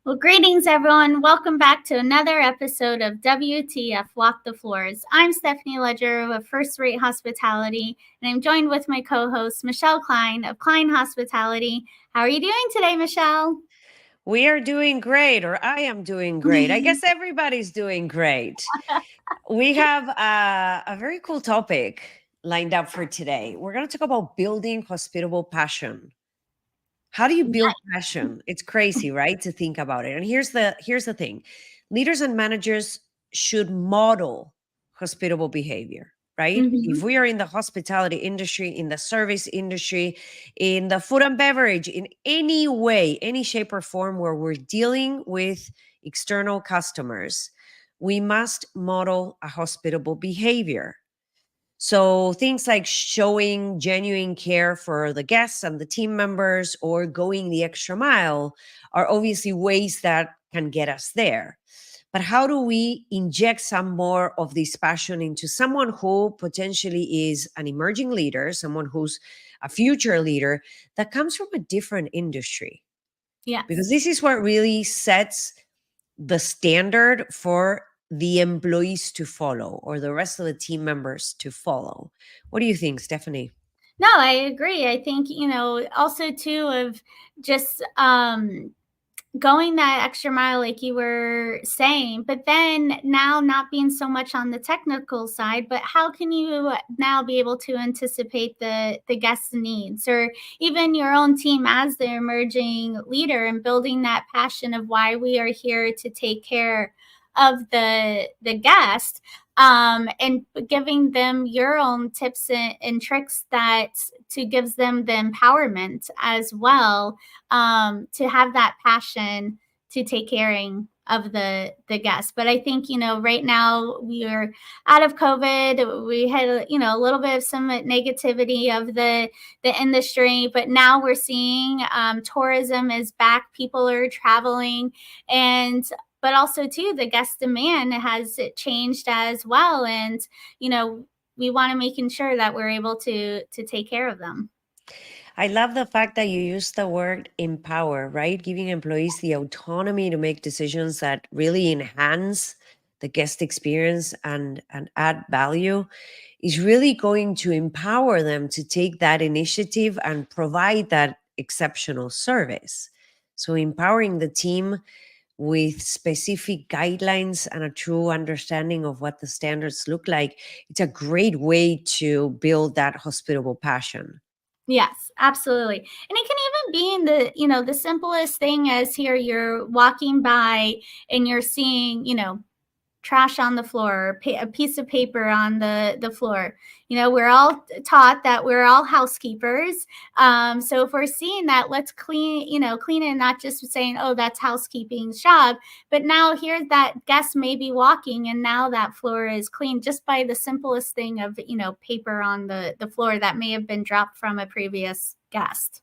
Well, greetings, everyone. Welcome back to another episode of WTF Walk the Floors. I'm Stephanie Ledger of First Rate Hospitality, and I'm joined with my co-host, Michèle Kline of Kline Hospitality. How are you doing today, Michèle? We are doing great, or I am doing great. I guess everybody's doing great. We have a very cool topic lined up for today. We're going to talk about building hospitable passion. How do you build passion? It's crazy, right? To think about it. And here's the thing. Leaders and managers should model hospitable behavior, right? If we are in the hospitality industry, in the service industry, in the food and beverage, in any way, any shape or form where we're dealing with external customers, we must model a hospitable behavior. So things like showing genuine care for the guests and the team members or going the extra mile are obviously ways that can get us there. But how do we inject some more of this passion into someone who potentially is an emerging leader, someone who's a future leader that comes from a different industry? Yes. Because this is what really sets the standard for the employees to follow or the rest of the team members to follow. What do you think, Stephanie? No, I agree. I think, also too of just going that extra mile, like you were saying, but then now not being so much on the technical side, but how can you now be able to anticipate the guests' needs, or even your own team as the emerging leader, and building that passion of why we are here to take care of the guest, and giving them your own tips and tricks that to gives them the empowerment as well, to have that passion to take caring of the guests. But I think, right now we are out of COVID. We had, a little bit of some negativity of the industry, but now we're seeing tourism is back. People are traveling, and but also too the guest demand has changed as well, and we want to making sure that we're able to take care of them. I love the fact that you use the word empower, right? Giving employees the autonomy to make decisions that really enhance the guest experience and add value is really going to empower them to take that initiative and provide that exceptional service. So empowering the team with specific guidelines and a true understanding of what the standards look like, it's a great way to build that hospitable passion. Yes, absolutely. And it can even be in the simplest thing as here you're walking by and you're seeing, trash on the floor, a piece of paper on the floor. We're all taught that we're all housekeepers. So if we're seeing that, let's clean it, not just saying, oh, that's housekeeping's job. But now here's that guest may be walking and now that floor is clean just by the simplest thing of, paper on the floor that may have been dropped from a previous guest.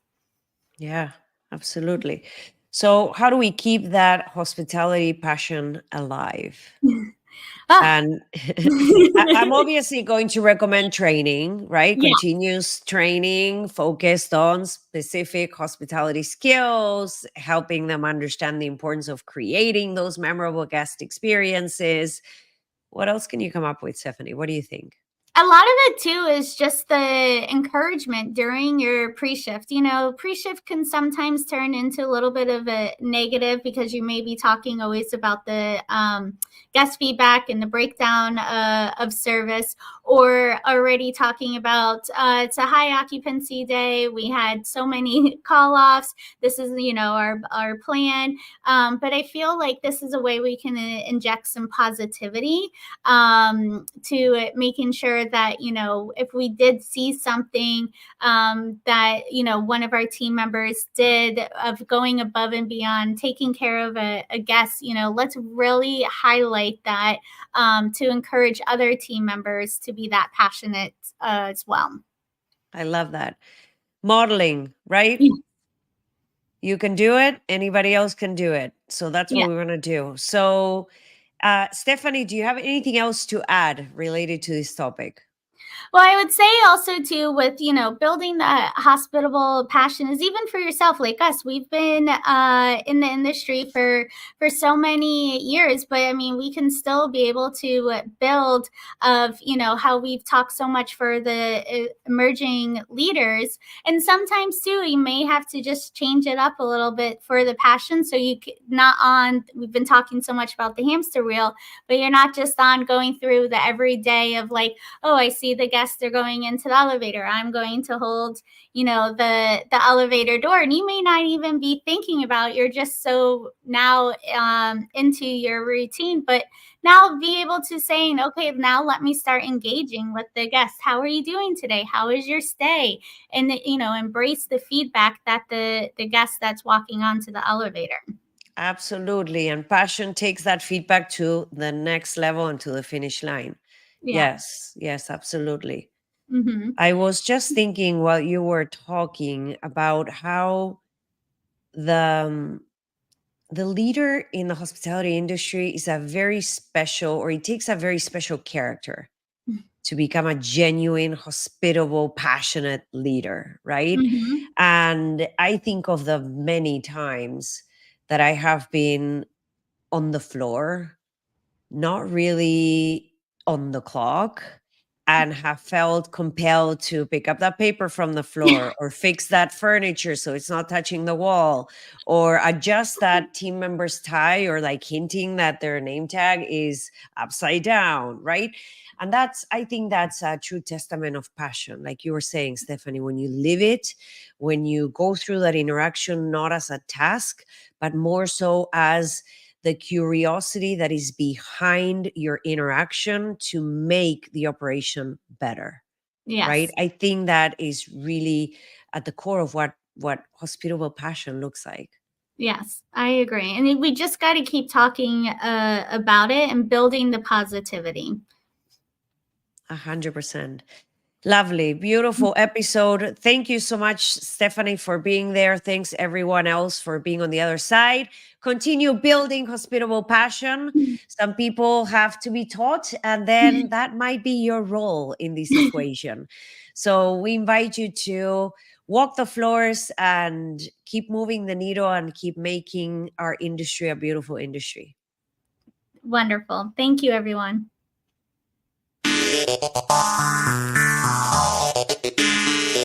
Yeah, absolutely. So how do we keep that hospitality passion alive? And I'm obviously going to recommend training, right? Yeah. Continuous training focused on specific hospitality skills, helping them understand the importance of creating those memorable guest experiences. What else can you come up with, Stephanie? What do you think? A lot of it too is just the encouragement during your pre-shift. Pre-shift can sometimes turn into a little bit of a negative because you may be talking always about the guest feedback and the breakdown of service, or already talking about it's a high occupancy day. We had so many call-offs. This is, our plan. But I feel like this is a way we can inject some positivity to making sure that, if we did see something that, one of our team members did of going above and beyond, taking care of a guest, let's really highlight that to encourage other team members to be that passionate as well. I love that. modeling, right? Yeah. You can do it, anybody else can do it. So that's what Yeah. we want to do. So, Stephanie, do you have anything else to add related to this topic? Well, I would say also too with, building that hospitable passion is even for yourself like us. We've been in the industry for so many years, but I mean, we can still be able to build of, how we've talked so much for the emerging leaders. And sometimes too, you may have to just change it up a little bit for the passion. So not on, we've been talking so much about the hamster wheel, but you're not just on going through the everyday of like, oh, I see the guests are going into the elevator. I'm going to hold, the elevator door. And you may not even be thinking about it. You're just so now into your routine. But now be able to saying, okay, now let me start engaging with the guests. How are you doing today? How is your stay? And embrace the feedback that the guest that's walking onto the elevator. Absolutely. And passion takes that feedback to the next level and to the finish line. Yeah. Yes, yes, absolutely. Mm-hmm. I was just thinking while you were talking about how the the leader in the hospitality industry is a very special, or it takes a very special character to become a genuine, hospitable, passionate leader, right? Mm-hmm. And I think of the many times that I have been on the floor, not really on the clock, and have felt compelled to pick up that paper from the floor or fix that furniture so it's not touching the wall, or adjust that team member's tie, or like hinting that their name tag is upside down, right? And I think that's a true testament of passion. Like you were saying, Stephanie, when you live it, when you go through that interaction, not as a task, but more so as the curiosity that is behind your interaction to make the operation better, right? Yes. I think that is really at the core of what hospitable passion looks like. Yes, I agree. And we just got to keep talking about it and building the positivity. 100%. Lovely, beautiful episode. Thank you so much, Stephanie, for being there. Thanks, everyone else, for being on the other side. Continue building hospitable passion. Some people have to be taught, and then that might be your role in this equation. So we invite you to walk the floors and keep moving the needle and keep making our industry a beautiful industry. Wonderful. Thank you, everyone.